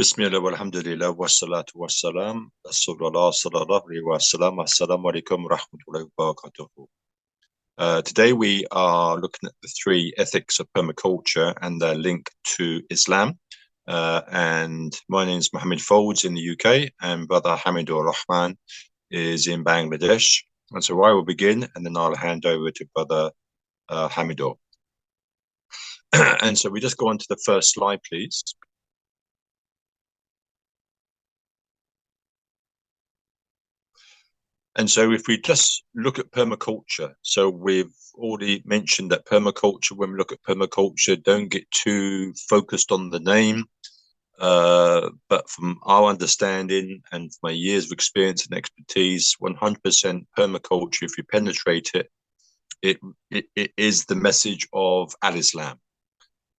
Bismillah walhamdulillah wassalatu wassalam. Rasulullah sallallahu alaihi wasallam. Assalamu alaikum wa rahmatullahi wa barakatuh. Today we are looking at the three ethics of permaculture and their link to Islam. And my name is Muhammed Foulds in the UK, and brother Hamidur Rahman is in Bangladesh. And so I will begin, and then I'll hand over to brother Hamidur. And so we just go on to the first slide, please. And so if we just look at permaculture, so we've already mentioned that permaculture, when we look at permaculture, don't get too focused on the name. But from our understanding and my years of experience and expertise, 100% permaculture, if you penetrate it, it is the message of Al-Islam,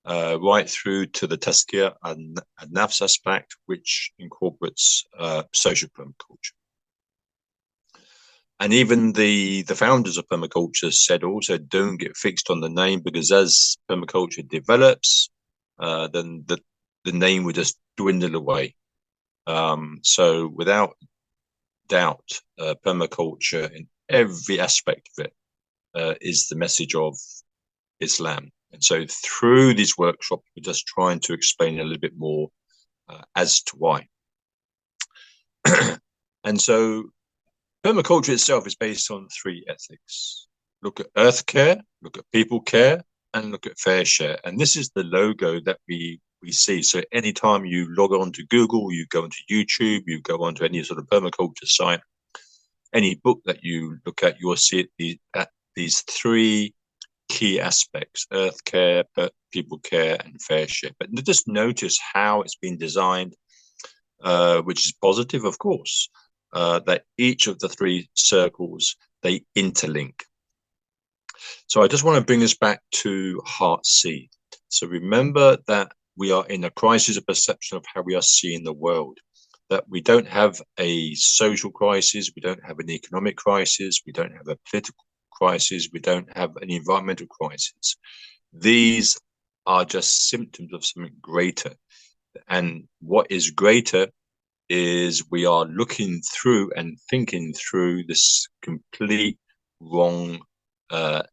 right through to the Tazkiyah and Nafs aspect, which incorporates social permaculture. And even the founders of permaculture said also, don't get fixed on the name, because as permaculture develops, then the name will just dwindle away. So without doubt, permaculture in every aspect of it is the message of Islam. And so through these workshops, we're just trying to explain a little bit more as to why. And so permaculture itself is based on three ethics. Look at earth care, look at people care, and look at fair share. And this is the logo that we see. So anytime you log on to Google, you go onto YouTube, you go onto any sort of permaculture site, any book that you look at, you'll see it at these three key aspects: earth care, people care, and fair share. But just notice how it's been designed, which is positive, of course. That each of the three circles, they interlink. So I just want to bring us back to Heart C. So remember that we are in a crisis of perception of how we are seeing the world, that we don't have a social crisis, we don't have an economic crisis, we don't have a political crisis, we don't have an environmental crisis. These are just symptoms of something greater. And what is greater is we are looking through and thinking through this complete wrong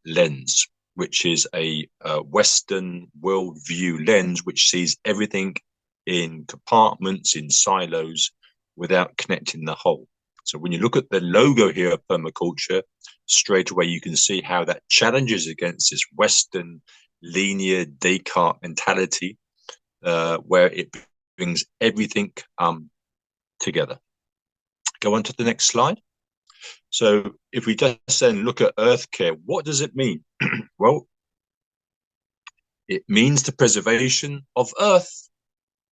lens, which is a Western worldview lens, which sees everything in compartments, in silos, without connecting the whole. So when you look at the logo here of permaculture, straight away you can see how that challenges against this Western linear Descartes mentality, where it brings everything together. Go on to the next slide. So if we just then look at earth care, what does it mean? Well, it means the preservation of earth.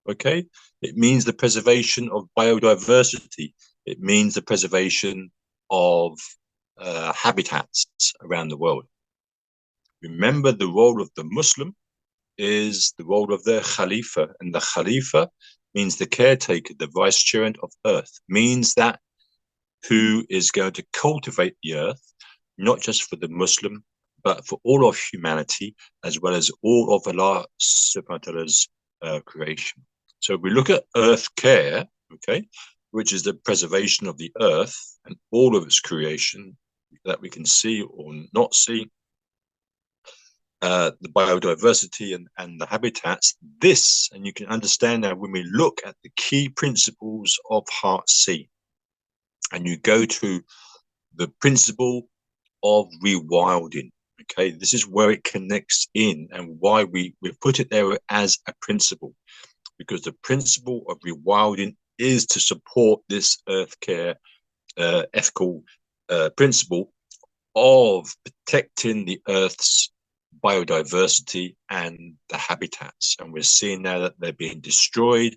Okay, it means the preservation of biodiversity. It means the preservation of habitats around the world. Remember, the role of the Muslim is the role of the Khalifa, and the Khalifa means the caretaker, the vicegerent of earth, means that who is going to cultivate the earth, not just for the Muslim, but for all of humanity, as well as all of Allah subhanahu wa ta'ala's creation. So we look at earth care, okay, which is the preservation of the earth and all of its creation that we can see or not see, the biodiversity and the habitats. This, and you can understand now when we look at the key principles of Heart C, and you go to the principle of rewilding. Okay, this is where it connects in, and why we put it there as a principle, because the principle of rewilding is to support this earth care ethical principle of protecting the earth's biodiversity and the habitats. And we're seeing now that they're being destroyed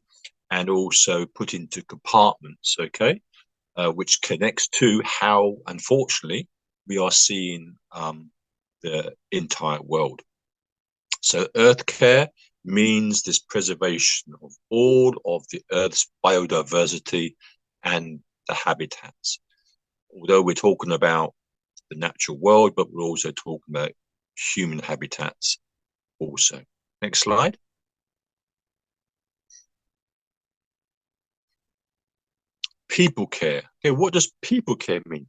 and also put into compartments, okay, which connects to how, unfortunately, we are seeing the entire world. So earth care means this preservation of all of the earth's biodiversity and the habitats. Although we're talking about the natural world, but we're also talking about human habitats also. Next slide. people care. Okay, what does people care mean?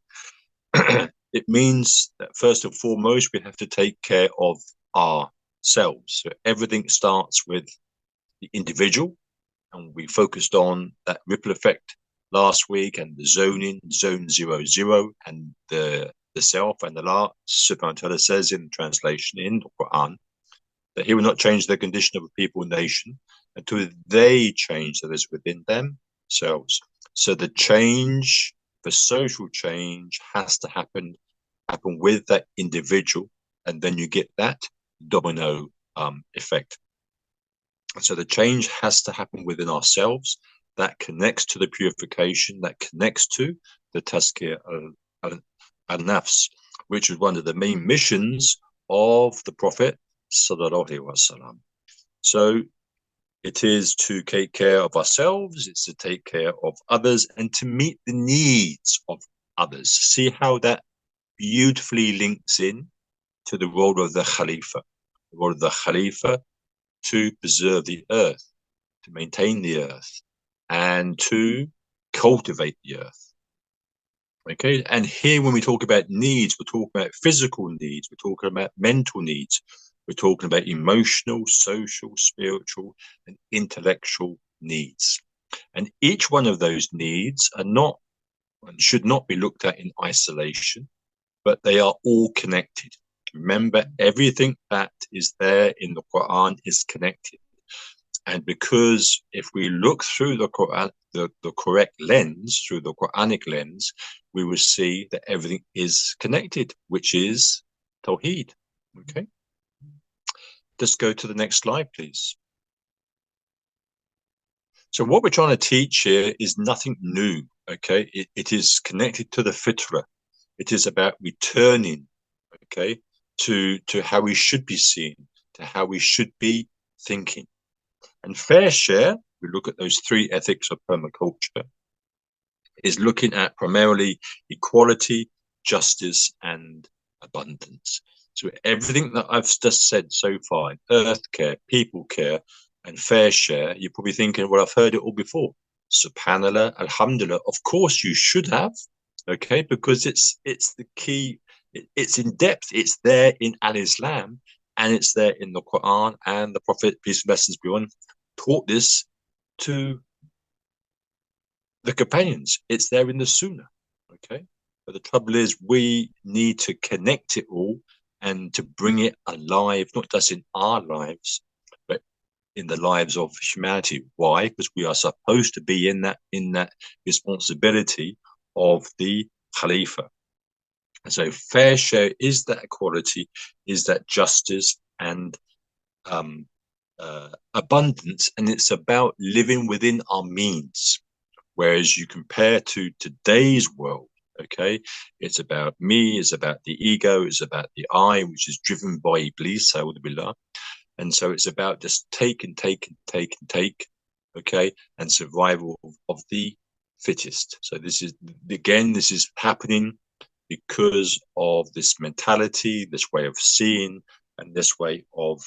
It means that first and foremost, we have to take care of ourselves. So everything starts with the individual, and we focused on that ripple effect last week, and the zoning, zone 00, and the self, and Allah subhanahu wa ta'ala says in translation in the Quran that he will not change the condition of a people nation until they change that is within themselves. So the change, the social change, has to happen with that individual, and then you get that domino effect. So the change has to happen within ourselves. That connects to the purification, that connects to the tazkiyah al-nafs, which was one of the main missions of the Prophet sallallahu alaihi wasallam. So it is to take care of ourselves, it's to take care of others, and to meet the needs of others. See how that beautifully links in to the role of the Khalifa. The role of the Khalifa to preserve the earth, to maintain the earth, and to cultivate the earth. Okay, and here when we talk about needs, we're talking about physical needs, we're talking about mental needs, we're talking about emotional, social, spiritual, and intellectual needs. And each one of those needs are not and should not be looked at in isolation, but they are all connected. Remember, everything that is there in the Quran is connected. And because if we look through the Quran, the correct lens, through the Quranic lens, we will see that everything is connected, which is Tawheed. Okay. Just go to the next slide, please. So what we're trying to teach here is nothing new. Okay. It is connected to the fitrah. It is about returning, okay, to how we should be seen, to how we should be thinking. And fair share, we look at those three ethics of permaculture, is looking at primarily equality, justice, and abundance. So everything that I've just said so far, earth care, people care, and fair share, you're probably thinking, well, I've heard it all before. Subhanallah, alhamdulillah, of course you should have, okay, because it's the key, it's in depth, it's there in Al-Islam, and it's there in the Quran, and the Prophet, peace and blessings be on, taught this to the companions. It's there in the Sunnah, okay? But the trouble is we need to connect it all and to bring it alive, not just in our lives, but in the lives of humanity. Why? Because we are supposed to be in that responsibility of the Khalifa. And so fair share is that equality, is that justice and abundance, and it's about living within our means. Whereas you compare to today's world, okay, it's about me, it's about the ego, it's about the I, which is driven by Iblis, billah. And so it's about just take and take and take and take, okay, and survival of the fittest. So this is happening because of this mentality, this way of seeing, and this way of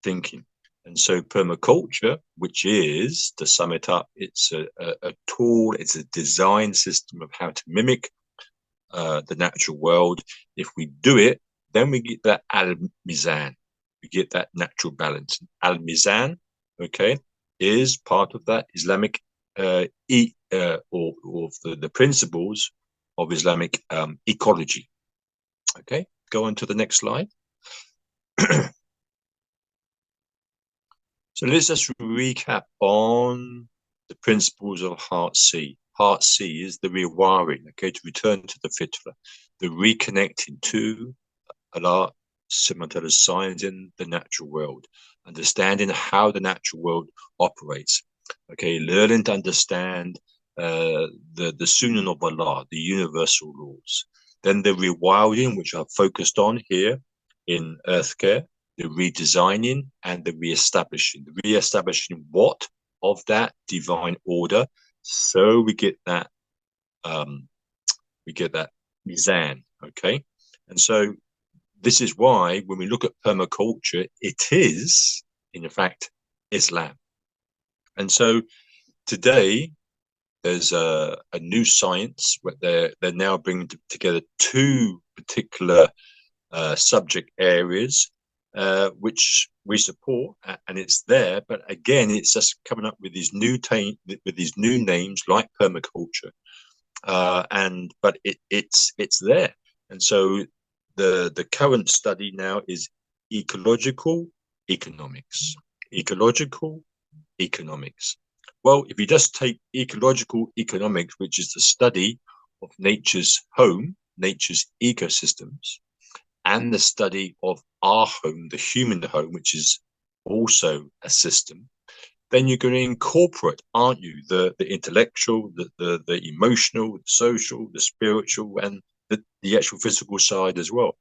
thinking. And so permaculture, which is, to sum it up, it's a tool, it's a design system of how to mimic the natural world. If we do it, then we get that al-mizan, we get that natural balance. Al-mizan, okay, is part of that Islamic or the principles of Islamic ecology. Okay, go on to the next slide. So let's just recap on the principles of Heart C. Heart C is the rewiring, okay, to return to the fitrah, the reconnecting to Allah subhanahu signs in the natural world, understanding how the natural world operates, okay, learning to understand the sunnah of Allah, the universal laws. Then the rewilding, which I've focused on here in Earth Care, the redesigning and the re-establishing. The re-establishing what? Of that divine order. So we get that mizan, okay? And so this is why when we look at permaculture, it is, in fact, Islam. And so today, there's a new science where they're now bringing together two particular subject areas, which we support, and it's there. But again, it's just coming up with these new names like permaculture, but it's there. And so the current study now is ecological economics. Ecological economics. Well, if you just take ecological economics, which is the study of nature's home, nature's ecosystems, and the study of our home, the human home, which is also a system, then you're going to incorporate, aren't you, the intellectual, the emotional, the social, the spiritual, and the actual physical side as well.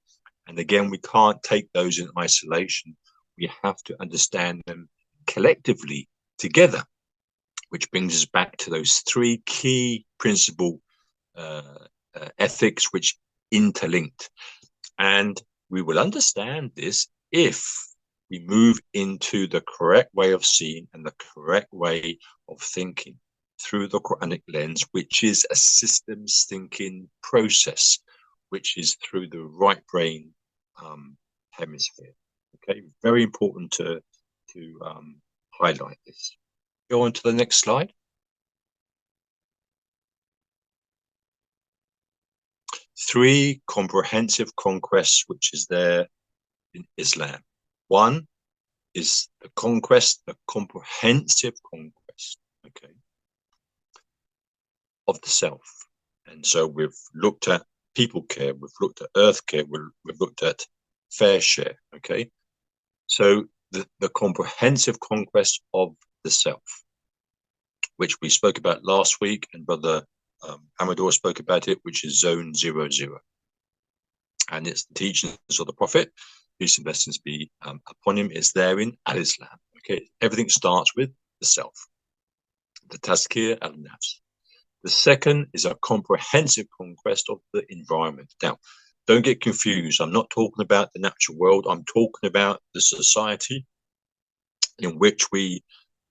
And again, we can't take those in isolation. We have to understand them collectively together, which brings us back to those three key principle ethics which interlinked. And we will understand this if we move into the correct way of seeing and the correct way of thinking through the Quranic lens, which is a systems thinking process, which is through the right brain hemisphere. Okay, very important to highlight this. Go on to the next slide. Three comprehensive conquests, which is there in Islam. One is the comprehensive conquest, okay, of the self. And so we've looked at people care, we've looked at earth care, we've looked at fair share, okay? So the comprehensive conquest of the self, which we spoke about last week, and Brother Hamidur spoke about it, which is Zone 00. And it's the teachings of the Prophet, peace and blessings be upon him, is there in Al-Islam. Okay, everything starts with the self, the Tazkir al-Nafs. The second is a comprehensive conquest of the environment. Now, don't get confused. I'm not talking about the natural world. I'm talking about the society in which we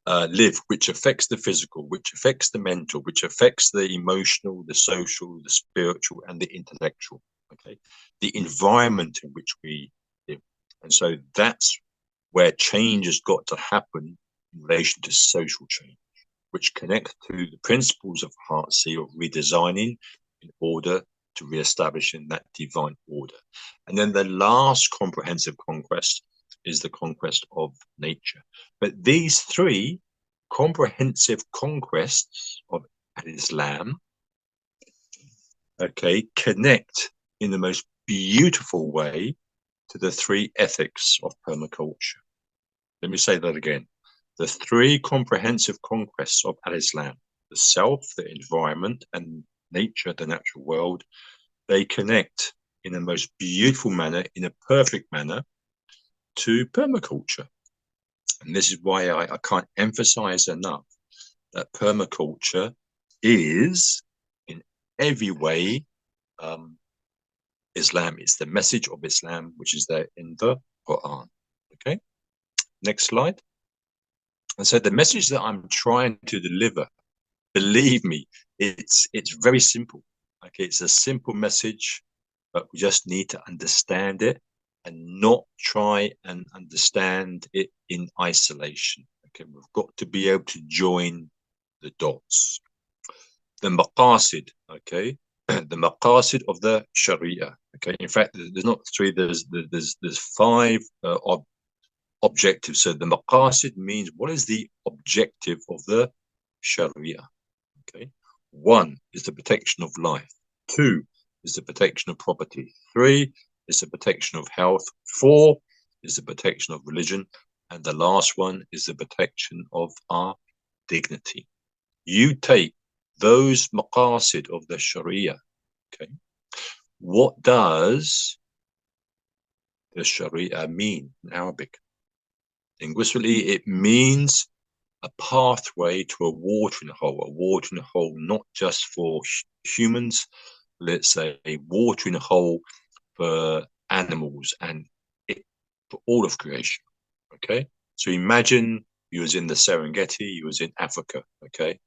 live, which affects the physical, which affects the mental, which affects the emotional, the social, the spiritual, and the intellectual. Okay, the environment in which we live. And so that's where change has got to happen in relation to social change, which connects to the principles of Heartsea of redesigning in order to re-establishing that divine order. And then the last comprehensive conquest is the conquest of nature. But these three comprehensive conquests of Islam, okay, connect in the most beautiful way to the three ethics of permaculture. Let me say that again. The three comprehensive conquests of Islam, the self, the environment, and nature, the natural world, they connect in the most beautiful manner, in a perfect manner, to permaculture. And this is why I can't emphasize enough that permaculture is, in every way, Islam. It's the message of Islam, which is there in the Quran. Okay, next slide. And so the message that I'm trying to deliver, believe me, it's very simple. Okay, it's a simple message, but we just need to understand it and not try and understand it in isolation. Okay, we've got to be able to join the dots. The maqasid, okay, the maqasid of the Sharia. Okay, in fact, there's not three. There's five objectives. So the maqasid means what is the objective of the Sharia. Okay, one is the protection of life. Two is the protection of property. Three is the protection of health. Four is the protection of religion. And the last one is the protection of our dignity. You take those maqasid of the Sharia, okay? What does the Sharia mean in Arabic? Linguistically, it means a pathway to a watering hole not just for humans, let's say a watering hole for animals and for all of creation. Okay, so imagine you was in the Serengeti, you was in Africa. Okay,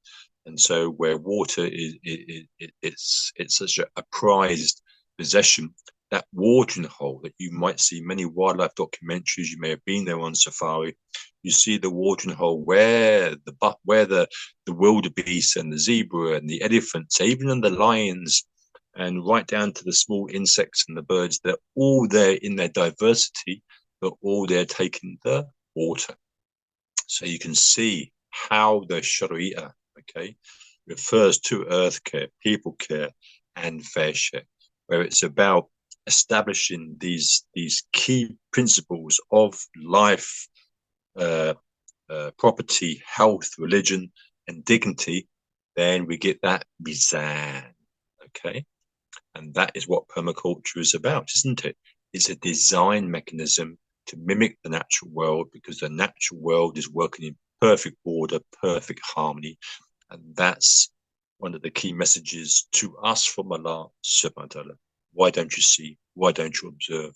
And so where water it's such a prized possession, that watering hole that you might see many wildlife documentaries, you may have been there on safari, you see the watering hole where the wildebeest and the zebra and the elephants, even and the lions, and right down to the small insects and the birds, they're all there in their diversity, but all there taking the water. So you can see how the Sharia, okay, refers to earth care, people care, and fair share, where it's about establishing these key principles of life, property, health, religion, and dignity. Then we get that mizan, okay, and that is what permaculture is about, isn't it? It's a design mechanism to mimic the natural world, because the natural world is working in perfect order, perfect harmony. And that's one of the key messages to us from Allah subhanahu wa ta'ala. Why don't you see? Why don't you observe?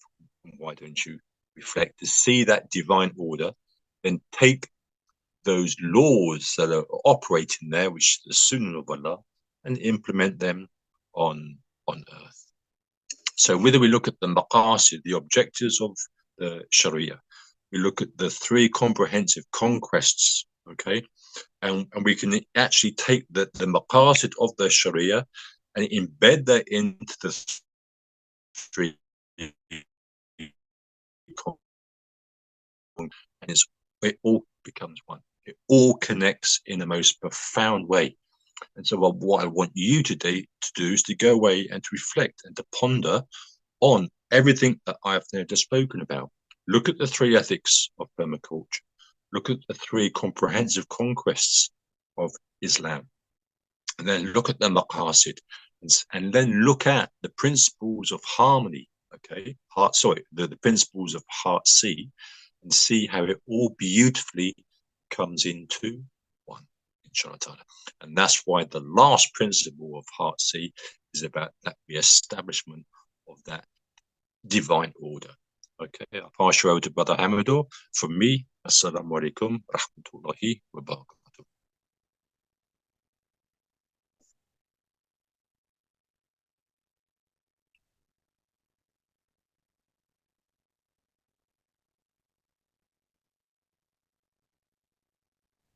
Why don't you reflect to see that divine order? Then take those laws that are operating there, which is the sunnah of Allah, and implement them on earth. So whether we look at the maqasid, the objectives of the Sharia, we look at the three comprehensive conquests, okay, and we can actually take the maqasid of the Sharia and embed that into the three, and it all becomes one. It all connects in the most profound way. And so what I want you today to do is to go away and to reflect and to ponder on everything that I've now just spoken about. Look at the three ethics of permaculture. Look at the three comprehensive conquests of Islam. And then look at the maqasid. And then look at the principles of harmony, okay? The principles of heart C, and see how it all beautifully comes into one, inshallah ta'ala. And that's why the last principle of heart C is about that re-establishment of that divine order. Okay, I'll pass you over to Brother Hamidur. From me, Assalamu alaikum rahmatullahi wa barakatuh.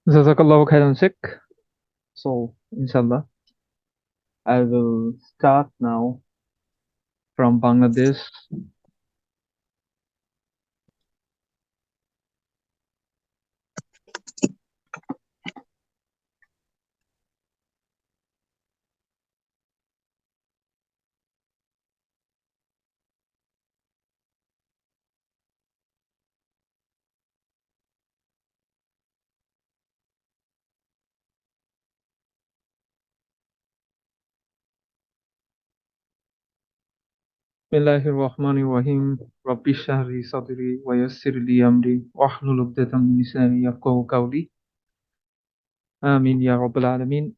Jazakallahu khairan, Sheikh. So, inshallah, I will start now from Bangladesh. Bismillahirrahmanirrahim. Rabbi shrah sadri wa yassir li amri wahlul 'uqdatam min lisani yafqahu qawli. Amin ya rabbal alamin.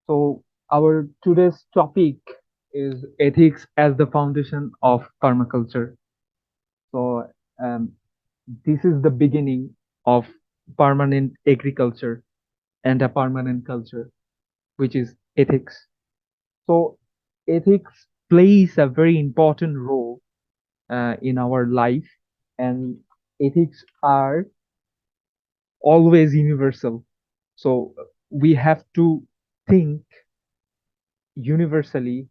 So our today's topic is ethics as the foundation of permaculture. So this is the beginning of permanent agriculture and a permanent culture, which is ethics. So ethics plays a very important role in our life, and ethics are always universal. So we have to think universally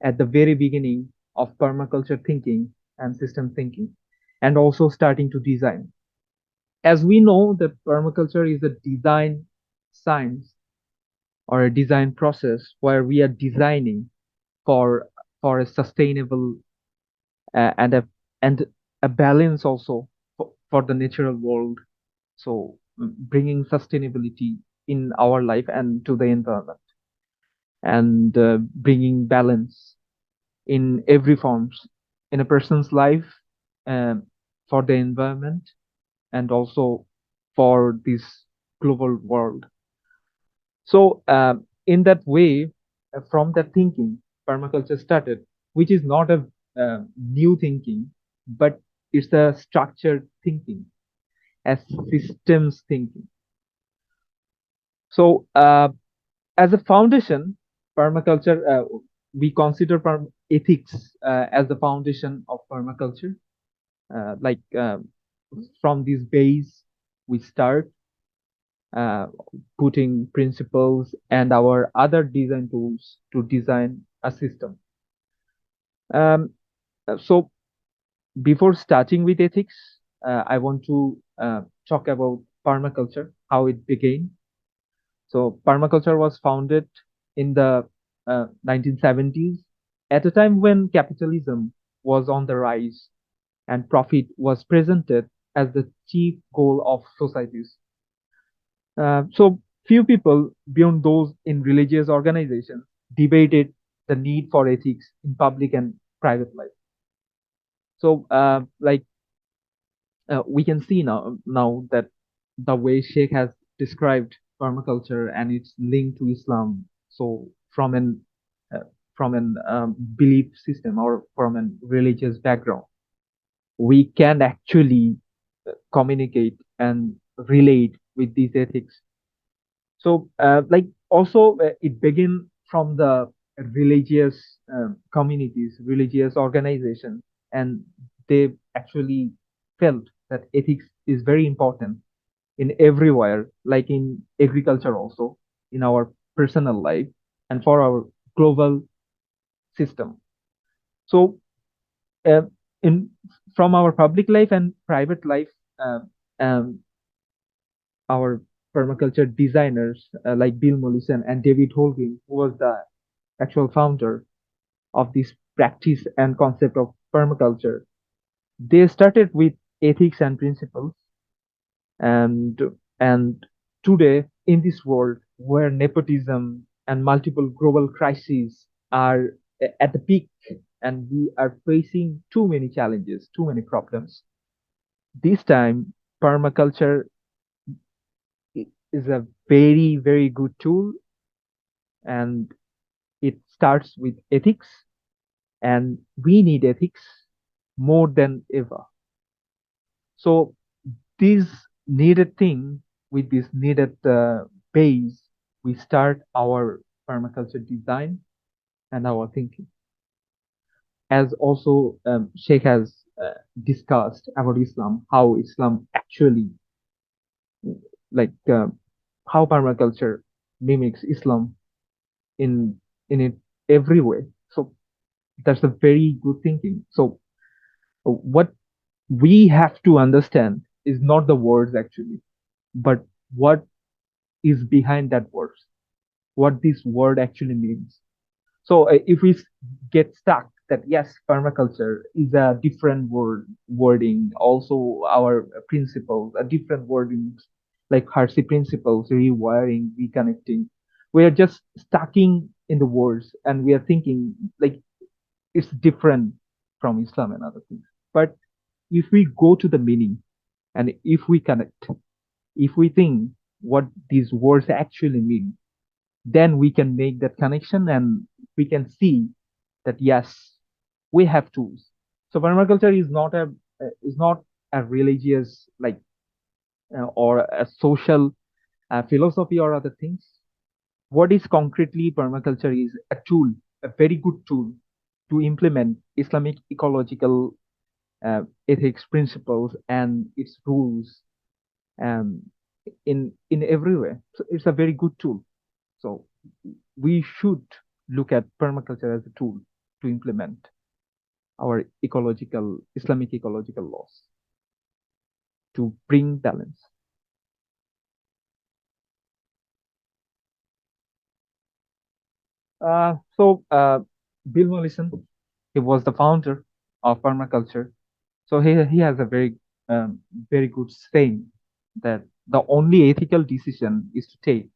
at the very beginning of permaculture thinking and system thinking, and also starting to design. As we know that permaculture is a design science or a design process where we are designing for a sustainable and a balance also for the natural world. So bringing sustainability in our life and to the environment, and bringing balance in every forms in a person's life, um, for the environment, and also for this global world. So in that way, from that thinking, permaculture started, which is not a new thinking, but it's a structured thinking. as systems thinking. So, as a foundation, permaculture, we consider ethics as the foundation of permaculture. Like from this base, we start uh, putting principles and our other design tools to design a system. Um, so before starting with ethics, I want to talk about permaculture, how it began. So permaculture was founded in the 1970s at a time when capitalism was on the rise and profit was presented as the chief goal of societies. So few people beyond those in religious organizations debated the need for ethics in public and private life. So we can see now that the way Sheikh has described permaculture and its link to Islam. So uh, from an belief system or from a religious background, we can actually communicate and relate with these ethics. So like also it began from the religious communities, religious organizations, and they actually felt that ethics is very important in everywhere, like in agriculture also, in our personal life, and for our global system. So, uh, in from our public life and private life, uh, um, our permaculture designers like Bill Mollison and David Holguin, who was the actual founder of this practice and concept of permaculture, they started with ethics and principles, and and today in this world where nepotism and multiple global crises are at the peak and we are facing too many challenges, too many problems, this time permaculture is a very very good tool, and it starts with ethics, and we need ethics more than ever. So this needed thing, with this needed base, we start our permaculture design and our thinking. As also Sheikh has discussed about Islam, how Islam actually, like how permaculture mimics Islam in it every way. So that's a very good thinking. So what we have to understand is not the words actually, but what is behind that words, what this word actually means. So if we get stuck that yes, permaculture is a different wording, also our principles, a different wording, like Hersey principles, rewiring, reconnecting. We are just stucking in the words, and we are thinking like it's different from Islam and other things. But if we go to the meaning, and if we connect, if we think what these words actually mean, then we can make that connection and we can see that yes, we have tools. So permaculture is not a religious like or a social philosophy or other things. What is concretely permaculture is a tool, a very good tool to implement Islamic ecological ethics principles and its rules um, in every way. So it's a very good tool. So we should look at permaculture as a tool to implement our Islamic ecological laws to bring balance. So Bill Mollison, he was the founder of permaculture. So he has a very good saying that the only ethical decision is to take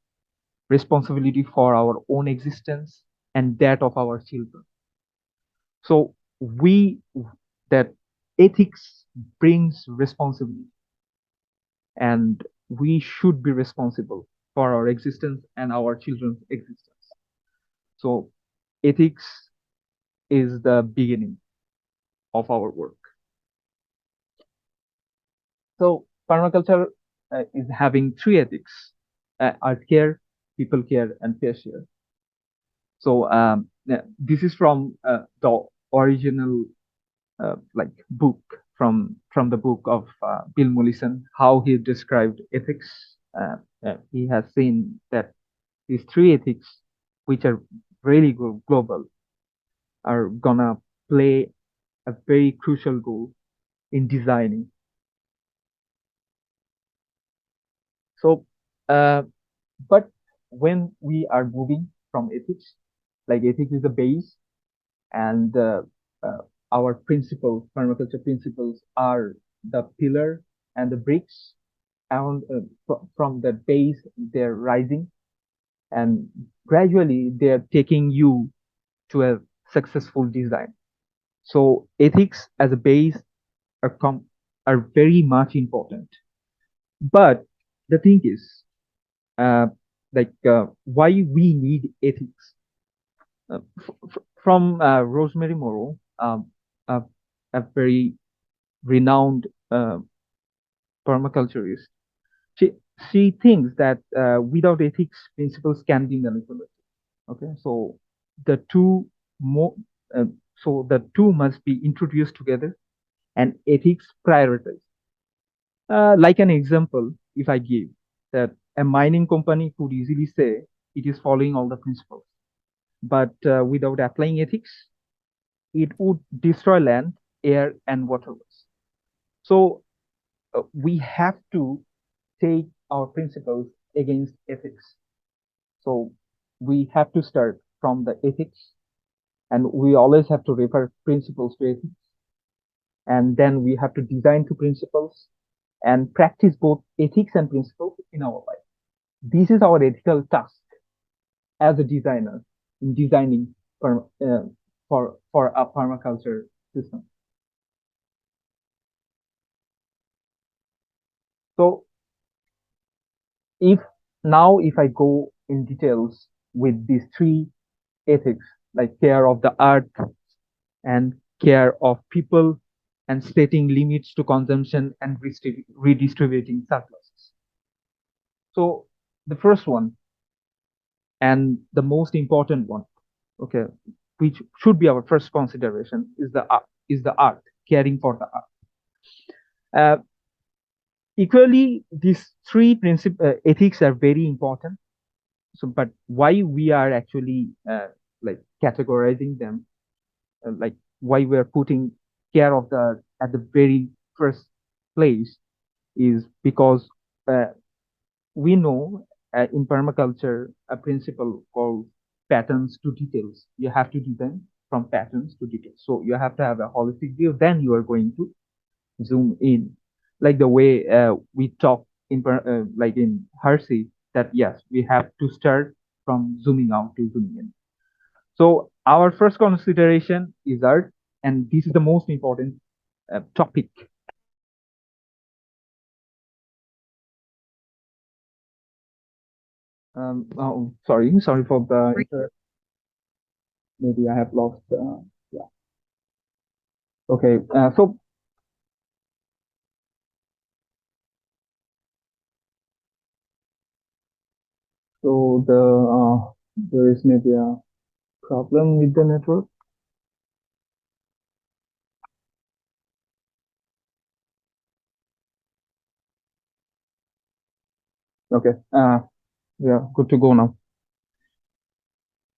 responsibility for our own existence and that of our children. So we that ethics brings responsibility, and we should be responsible for our existence and our children's existence. So ethics is the beginning of our work. So permaculture is having three ethics: earth care, people care, and fair share. So this is from the original like book from the book of Bill Mollison, how he described ethics. He has seen that these three ethics, which are really global, are gonna play a very crucial role in designing. So, but when we are moving from ethics, like ethics is the base, and uh, our principles, permaculture principles, are the pillar and the bricks. And from the base, they're rising, and gradually they're taking you to a successful design. So ethics as a base are very much important. But the thing is, uh, why we need ethics. From Rosemary Morrow, a, a very renowned permaculturist, she she thinks that without ethics, principles can be manipulated. Okay, so the two more, uh, so the two must be introduced together, and ethics prioritized. Like an example, if I give that a mining company could easily say it is following all the principles, but without applying ethics, it would destroy land, air, and waterways. So we have to take our principles against ethics. So we have to start from the ethics, and we always have to refer principles to ethics, and then we have to design to principles and practice both ethics and principles in our life. This is our ethical task as a designer in designing for a permaculture system. So if if I go in details with these three ethics, like care of the earth and care of people and setting limits to consumption and redistributing surpluses. So the first one and the most important one, okay, which should be our first consideration, is the earth, caring for the earth. Equally, these three ethics are very important. So, but why we are actually like categorizing them, like why we are putting care of the at the very first place, is because we know in permaculture a principle called patterns to details. You have to design from patterns to details. So you have to have a holistic view. Then you are going to zoom in, like the way we talk in like in Hersey, that yes, we have to start from zooming out to zooming in. So our first consideration is art, and this is the most important topic. Oh, sorry for the maybe I have lost. Yeah. Okay. So there is maybe a problem with the network. Okay. We are good to go now.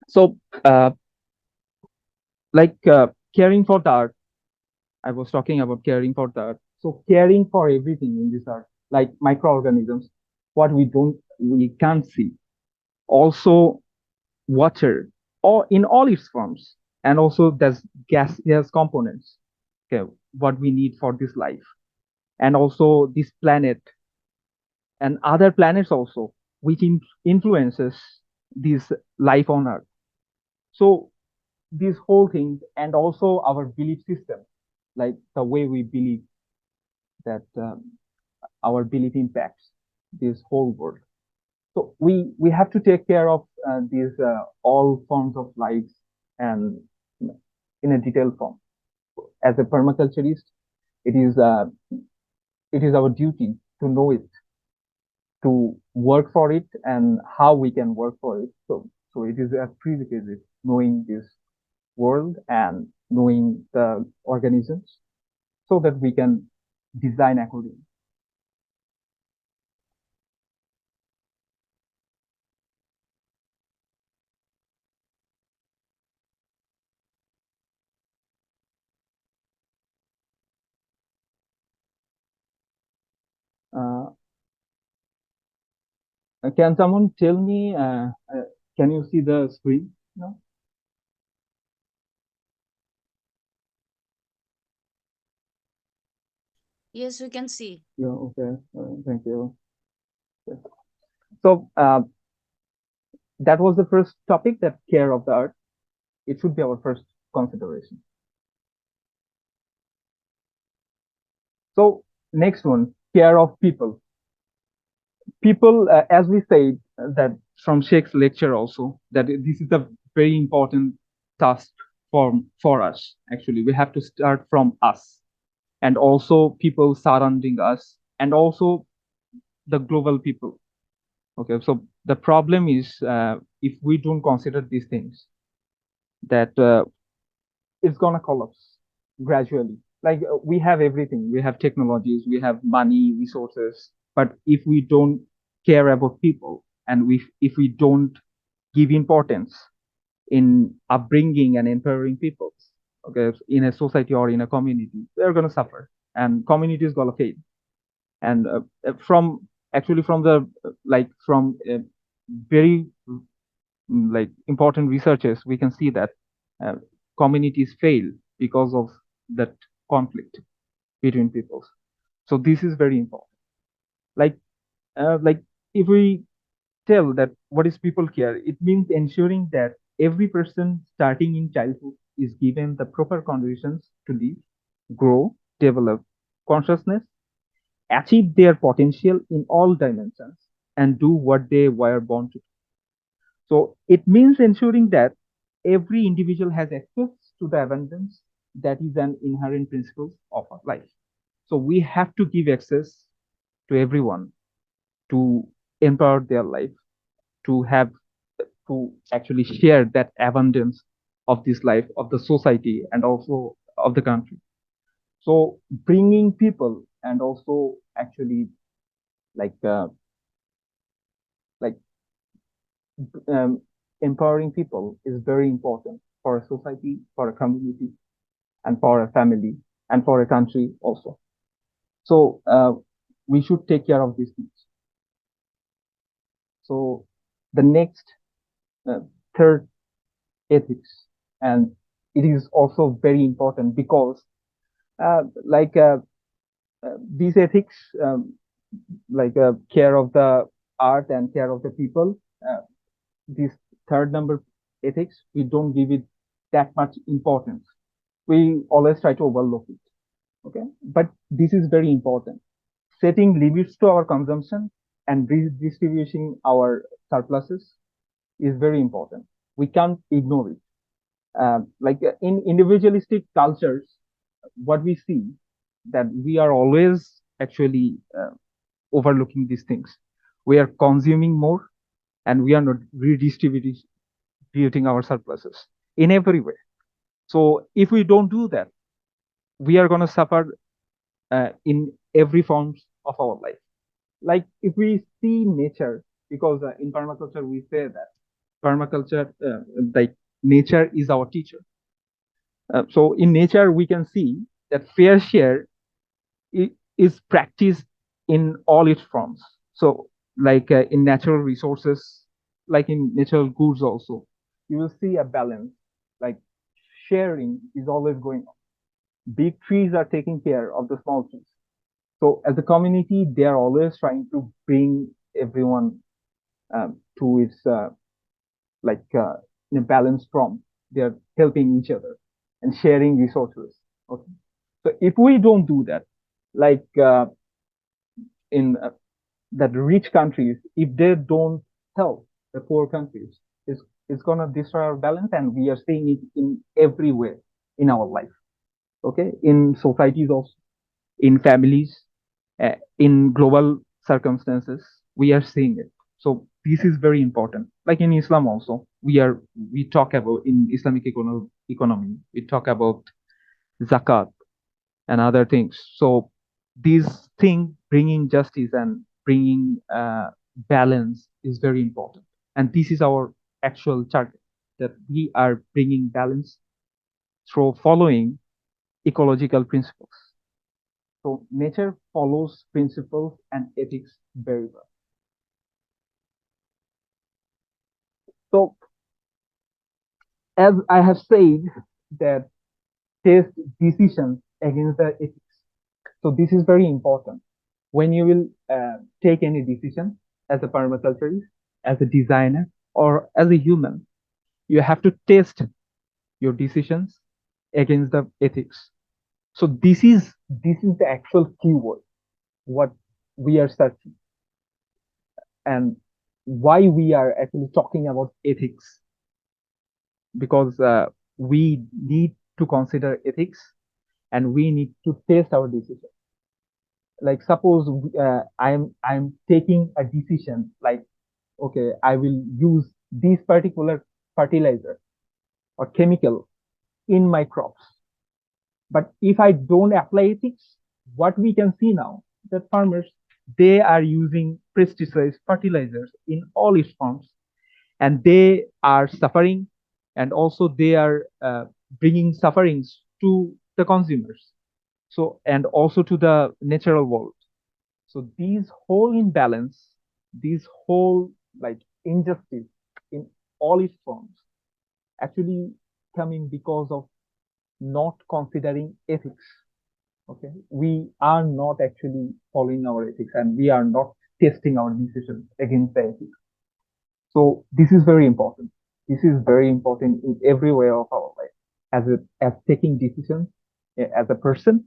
So caring for the art. I was talking about caring for the art. So caring for everything in this art, like microorganisms, what we can't see. Also water, or in all its forms, and also there's gaseous components. Okay, what we need for this life, and also this planet and other planets also, which influences this life on Earth. So these whole things, and also our belief system, like the way we believe that our belief impacts this whole world. So we have to take care of these all forms of lives, and in a detailed form. As a permaculturist, it is our duty to know it, to work for it, and how we can work for it. So it is a prerequisite knowing this world and knowing the organisms so that we can design accordingly. Uh, can someone tell me, can you see the screen now? Yes, we can see. Yeah, okay. Thank you. So that was the first topic, that care of the earth. It should be our first consideration. So next one, care of people. People, as we said, that from Sheikh's lecture also, that this is a very important task for us. Actually, we have to start from us, and also people surrounding us, and also the global people. Okay, so the problem is if we don't consider these things, that it's gonna collapse gradually. Like we have everything, we have technologies, we have money, resources, but if we don't care about people, and if we don't give importance in upbringing and empowering people, okay, in a society or in a community, they're gonna suffer, and community is gonna fail. And from actually from the from very important researches, we can see that uh, communities fail because of that conflict between peoples. So this is very important. Like if we tell that what is people care, it means ensuring that every person starting in childhood is given the proper conditions to live, grow, develop consciousness, achieve their potential in all dimensions, and do what they were born to. So it means ensuring that every individual has access to the abundance that is an inherent principle of our life. So we have to give access to everyone to empower their life, to have to actually share that abundance of this life, of the society, and also of the country. So bringing people and also actually like uh, like empowering people is very important for a society, for a community, and for a family, and for a country also. So we should take care of these things. So the next uh, third, ethics, and it is also very important because uh, like uh, these ethics, care of the art and care of the people, this third number, ethics, we don't give it that much importance. We always try to overlook it. Okay, but this is very important. Setting limits to our consumption and redistributing our surpluses is very important. We can't ignore it. In individualistic cultures, what we see that we are always actually overlooking these things. We are consuming more, and we are not redistributing our surpluses in every way. So if we don't do that, we are going to suffer in every forms of our life. Like if we see nature, because in permaculture we say that permaculture, like nature is our teacher. So in nature we can see that fair share is practiced in all its forms. So in natural resources, like in natural goods also, you will see a balance. Like sharing is always going on. Big trees are taking care of the small trees. So as a community, they are always trying to bring everyone to its in a balanced form. They are helping each other and sharing resources. Okay. So if we don't do that, like in that rich countries, if they don't help the poor countries, it's gonna destroy our balance, and we are seeing it in every way in our life. Okay, in societies also, in families, in global circumstances. We are seeing it. So this is very important. Like in Islam also, we talk about in Islamic economy, we talk about zakat and other things. So these thing bringing justice and bringing balance is very important. And this is our actual target, that we are bringing balance through following ecological principles. So nature follows principles and ethics very well. So as I have said that test decisions against the ethics. So this is very important. When you will take any decision as a permaculturist, as a designer, or as a human, you have to test your decisions against the ethics. So this is the actual keyword, what we are searching, and why we are actually talking about ethics, because we need to consider ethics and we need to test our decision. Like suppose I'm taking a decision, like okay, I will use this particular fertilizer or chemical in my crops. But if I don't apply ethics, what we can see now, that farmers, they are using pesticides, fertilizers in all its forms, and they are suffering, and also they are bringing sufferings to the consumers. So, and also to the natural world. So these whole imbalance, these whole like injustice in all its forms, actually coming because of not considering ethics. Okay, we are not actually following our ethics, and we are not testing our decisions against the ethics. So this is very important. This is very important in every way of our life, as taking decisions as a person,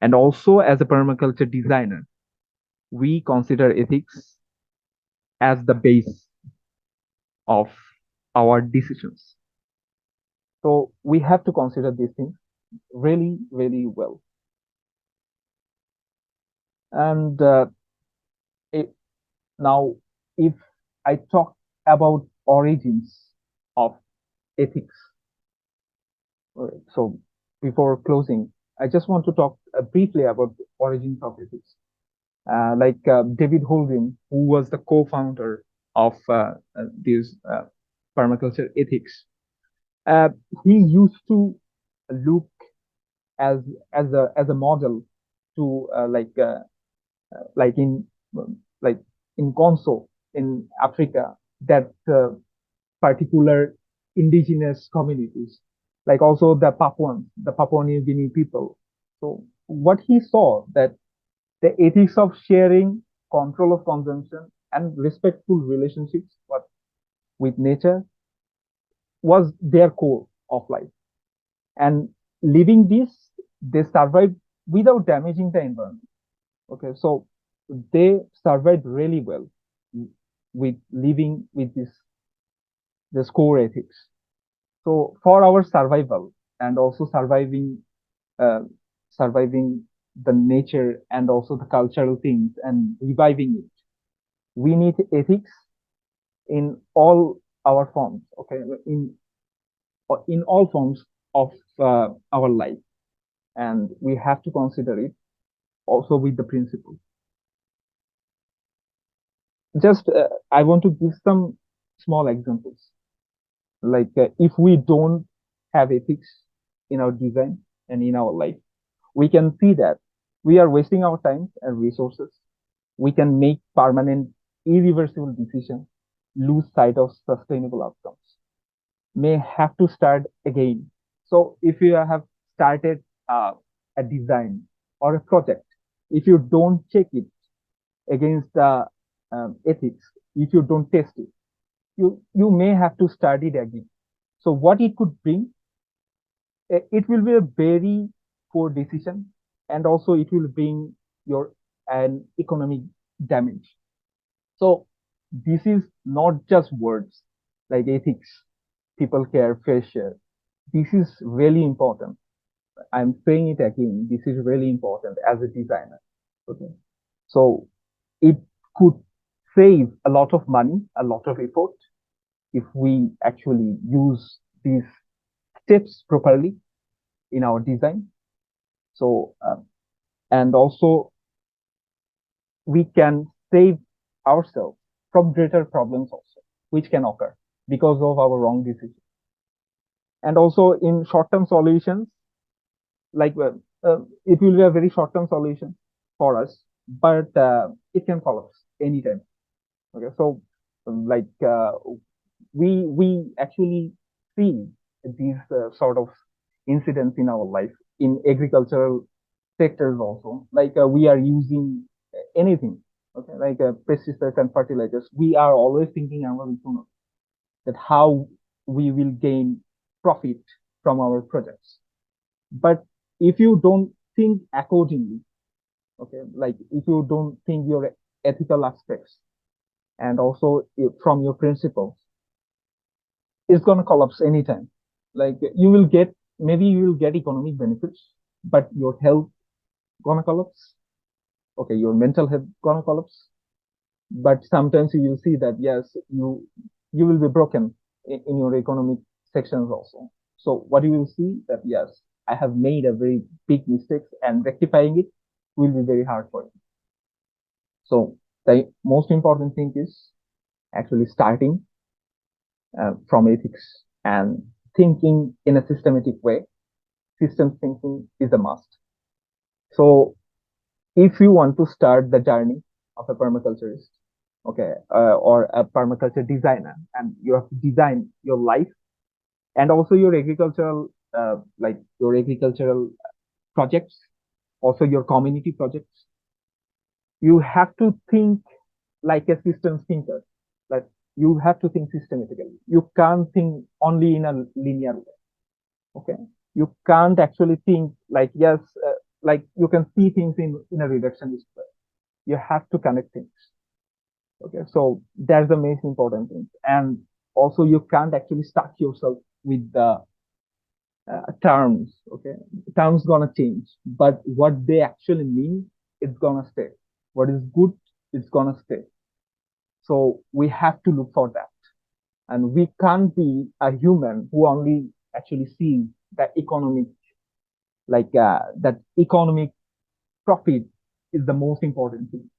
and also as a permaculture designer. We consider ethics as the base of our decisions. So we have to consider these things really, really well. And it, now, if I talk about origins of ethics, so before closing, I just want to talk briefly about the origins of ethics. David Holden, who was the co-founder of this permaculture ethics, uh, he used to look as as a model to like in like in Conso in Africa, that particular indigenous communities, like also the Papua New Guinea people. So what he saw, that the ethics of sharing, control of consumption, and respectful relationships with nature was their core of life. And living this, they survived without damaging the environment. Okay, so they survived really well with living with this core ethics. So for our survival, and also uh, surviving the nature and also the cultural things and reviving it, we need ethics in all our forms. Okay, in all forms of our life, and we have to consider it also with the principles. Just I want to give some small examples. Like if we don't have ethics in our design and in our life, we can see that we are wasting our time and resources. We can make permanent, irreversible decisions, lose sight of sustainable outcomes, may have to start again. So if you have started a design or a project, if you don't check it against the ethics, if you don't test it, you may have to start it again. So what it could bring, it will be a very poor decision, and also it will bring your an economic damage. So this is not just words like ethics, people care, fair share. This is really important. I'm saying it again. This is really important as a designer. Okay. So it could save a lot of money, a lot of effort if we actually use these steps properly in our design. So, and also we can save ourselves from greater problems also, which can occur because of our wrong decision. And also in short-term solutions, like it will be a very short-term solution for us, but it can collapse anytime. Okay, so like we actually see these sort of incidents in our life in agricultural sectors also. Like we are using anything, okay, like pesticides and fertilizers. We are always thinking our economy, that how we will gain profit from our projects. But if you don't think accordingly, okay, like if you don't think your ethical aspects and also from your principles, it's going to collapse anytime. Like you will get, maybe you will get economic benefits, but your health gonna collapse. Okay, your mental health gonna collapse. But sometimes you will see that yes, you will be broken in your economic sections also. So what you will see that yes, I have made a very big mistake, and rectifying it will be very hard for you. So the most important thing is actually starting from ethics and thinking in a systematic way. Systems thinking is a must. So if you want to start the journey of a permaculturist, okay, or a permaculture designer, and you have to design your life and also your agricultural, like your agricultural projects, also your community projects, you have to think like a systems thinker. Like you have to think systematically. You can't think only in a linear way. Okay, you can't actually think like yes, like you can see things in a reductionist way. You have to connect things. Okay, so that's the most important thing. And also you can't actually stuck yourself with the terms. Okay, terms gonna change, but what they actually mean, it's gonna stay. What is good, it's gonna stay. So we have to look for that, and we can't be a human who only actually sees the economic, like that economic profit is the most important thing.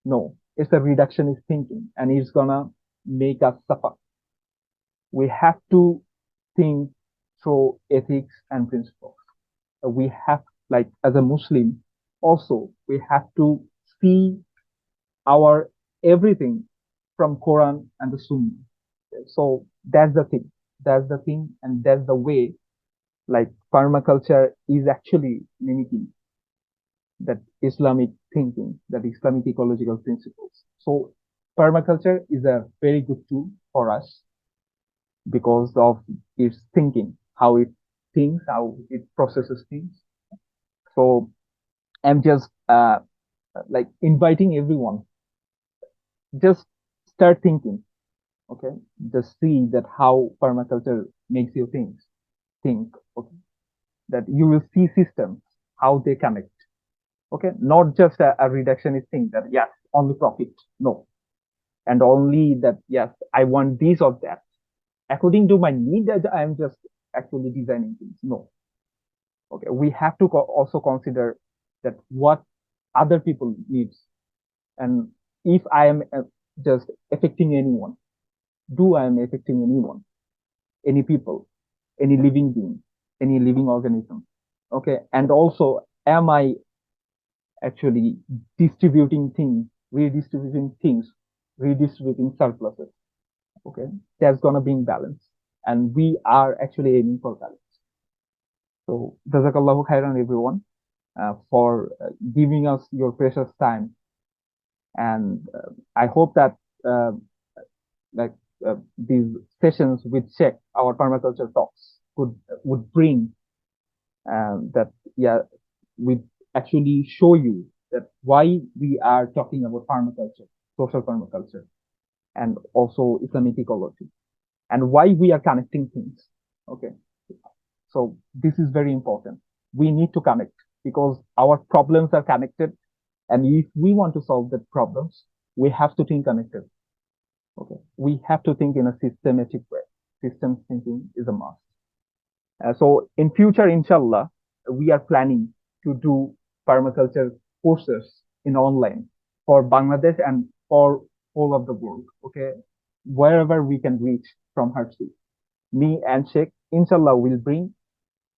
No, it's a reductionist thinking, and it's gonna make us suffer. We have to think through ethics and principles. We have, like, as a Muslim, also, we have to see our everything from Quran and the Sunnah. So that's the thing. That's the thing, and that's the way, like, permaculture is actually mimicking that Islamic thinking, that Islamic ecological principles. So permaculture is a very good tool for us because of its thinking, how it thinks, how it processes things. So I'm just like inviting everyone, just start thinking. Okay, just see that how permaculture makes you think. Okay, that you will see systems, how they connect. Okay, not just a reductionist thing that yes, only profit. No, and only that yes, I want this or that according to my need, that I'm just actually designing things. No, okay, we have to also consider that what other people needs, and if I am just affecting anyone, do I am affecting anyone, any people, any living being, any living organism? Okay, and also am I actually distributing things, redistributing surpluses? Okay, that's gonna bring balance, and we are actually aiming for balance. So, Jazakallahu khairan, everyone, for giving us your precious time, and I hope that like these sessions with Sheikh, our permaculture talks, would bring that yeah, we actually show you that why we are talking about permaculture, social permaculture, and also Islamic ecology, and why we are connecting things. Okay, so this is very important. We need to connect because our problems are connected, And if we want to solve the problems, we have to think connected. Okay. We have to think in a systematic way. Systems thinking is a must. So in future, inshallah, we are planning to do permaculture courses in online for Bangladesh and for all of the world. Okay. Wherever we can reach from Hershey. Me and Sheikh, inshallah, will bring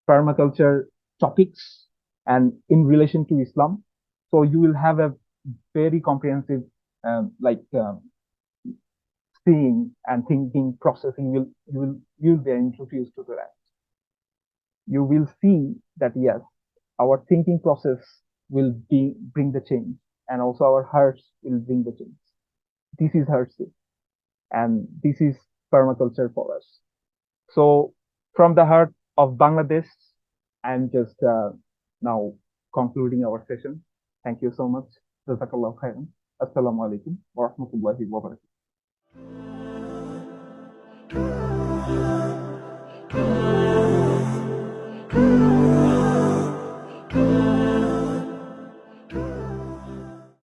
permaculture topics and in relation to Islam. So you will have a very comprehensive, seeing and thinking process. You'll be introduced to that. You will see that yes, our thinking process will bring the change, and also our hearts will bring the change. This is heartship, and this is permaculture for us. So from the heart of Bangladesh, I'm just now concluding our session. Thank you so much. Jazakallah khairan. Assalamu alaikum wa rahmatullahi wa barakatuh.